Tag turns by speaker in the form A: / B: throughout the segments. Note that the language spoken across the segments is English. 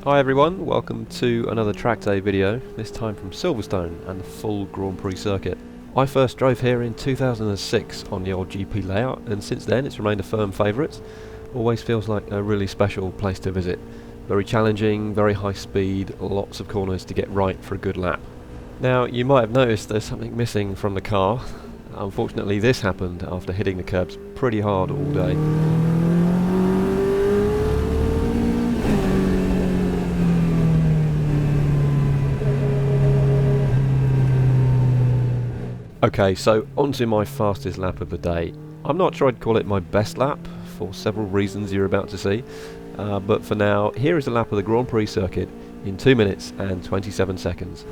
A: Hi everyone, welcome to another track day video, this time from Silverstone and the full Grand Prix circuit. I first drove here in 2006 on the old GP layout, and since then it's remained a firm favourite. Always feels like a really special place to visit. Very challenging, very high speed, lots of corners to get right for a good lap. Now you might have noticed there's something missing from the car. Unfortunately this happened after hitting the curbs pretty hard all day. Okay, so onto my fastest lap of the day. I'm not sure I'd call it my best lap, for several reasons you're about to see, but for now, here is a lap of the Grand Prix circuit in 2 minutes and 27 seconds.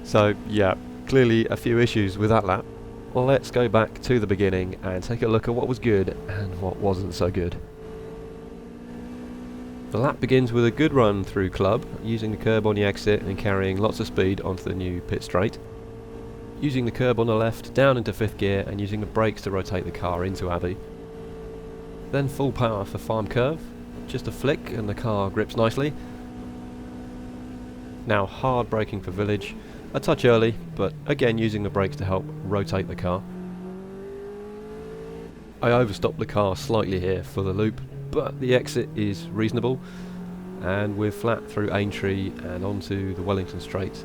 A: So yeah, clearly a few issues with that lap. Well, let's go back to the beginning and take a look at what was good and what wasn't so good. The lap begins with a good run through club, using the curb on the exit and carrying lots of speed onto the new pit straight. Using the curb on the left down into 5th gear and using the brakes to rotate the car into Abbey. Then full power for farm curve, just a flick and the car grips nicely. Now hard braking for village. A touch early, but again using the brakes to help rotate the car. I overstopped the car slightly here for the loop, but the exit is reasonable, and we're flat through Aintree and onto the Wellington Straight.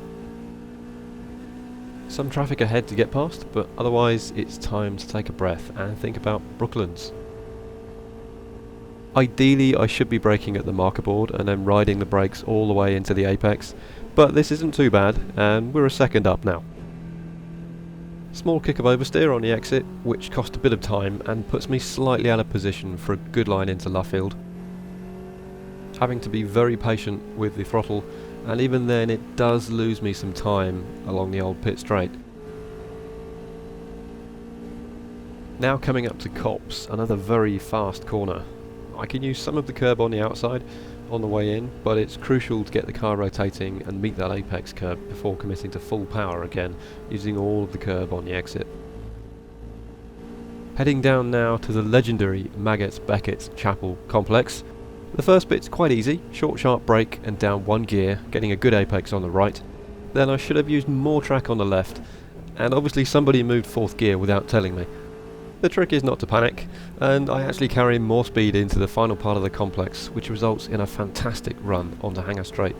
A: Some traffic ahead to get past, but otherwise it's time to take a breath and think about Brooklands. Ideally I should be braking at the marker board and then riding the brakes all the way into the apex, but this isn't too bad and we're a second up now. Small kick of oversteer on the exit, which cost a bit of time and puts me slightly out of position for a good line into Luffield. Having to be very patient with the throttle, and even then it does lose me some time along the old pit straight. Now coming up to Copse, another very fast corner. I can use some of the curb on the outside on the way in, but it's crucial to get the car rotating and meet that apex curb before committing to full power again, using all of the curb on the exit. Heading down now to the legendary Maggotts Beckett Chapel complex. The first bit's quite easy, short sharp brake and down one gear, getting a good apex on the right. Then I should have used more track on the left, and obviously somebody moved fourth gear without telling me. The trick is not to panic, and I actually carry more speed into the final part of the complex, which results in a fantastic run on the Hanger Straight.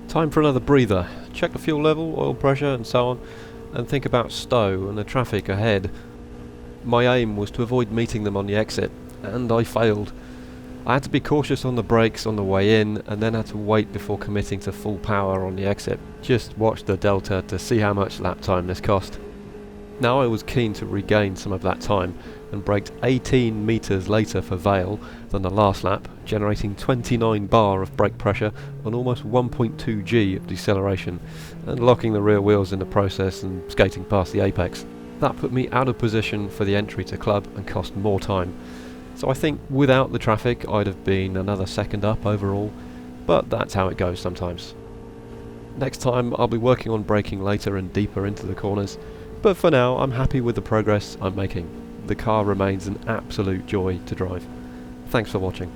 A: Time for another breather, check the fuel level, oil pressure and so on, and think about Stowe and the traffic ahead. My aim was to avoid meeting them on the exit, and I failed. I had to be cautious on the brakes on the way in, and then had to wait before committing to full power on the exit. Just watch the delta to see how much lap time this cost. Now I was keen to regain some of that time, and braked 18 metres later for Vale than the last lap, generating 29 bar of brake pressure on almost 1.2 G of deceleration, and locking the rear wheels in the process and skating past the apex. That put me out of position for the entry to club and cost more time. So I think without the traffic I'd have been another second up overall, but that's how it goes sometimes. Next time I'll be working on braking later and deeper into the corners, but for now I'm happy with the progress I'm making. The car remains an absolute joy to drive. Thanks for watching.